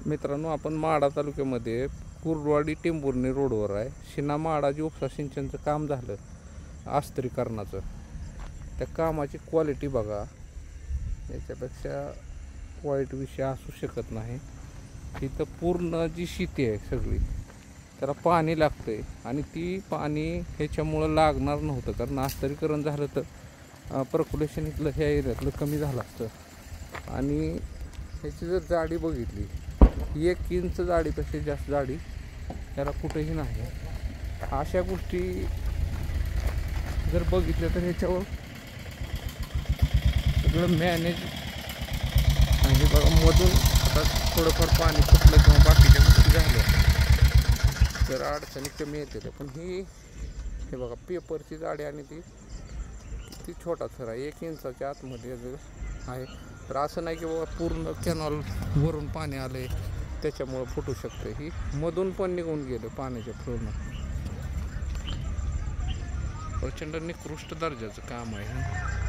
मित्रांनो, आपण माढा तालुक्यामध्ये कुर्डवाडी टेंभुर्णी रोडवर आहे. शिना माढा जे उपसा सिंचनचं काम झालं आस्तरीकरणाचं, त्या कामाची क्वालिटी बघा. याच्यापेक्षा वाईट विषय असू शकत नाही. इथं पूर्ण जी शेती आहे सगळी, त्याला पाणी लागतंय आणि ती पाणी ह्याच्यामुळं लागणार नव्हतं, कारण आस्तरीकरण झालं तर पर्क्युलेशन इथलं ह्या एरियातलं कमी झालं असतं. आणि ह्याची जर जाडी बघितली, 1 इंच जाडीपेक्षा जास्त जाडी त्याला कुठेही नाही. अशा गोष्टी जर बघितल्या तर ह्याच्यावर सगळं मॅनेज आहे बघा. मधून आता थोडंफार पाणी फुटलं किंवा बाकीच्या गोष्टी झाल्या तर अडचणी कमी येते. पण हे बघा, पेपरची जाडी आणि ती छोटा थर आहे, 1 इंचाच्या आतमध्ये जर आहे. तर असं नाही की बाबा पूर्ण कॅनॉल वरून पाणी आलं आहे त्याच्यामुळं फुटू शकतं. ही मधून पण निघून गेलं पाण्याच्या फ्लोनं. प्रचंड निकृष्ट दर्जाचं काम आहे.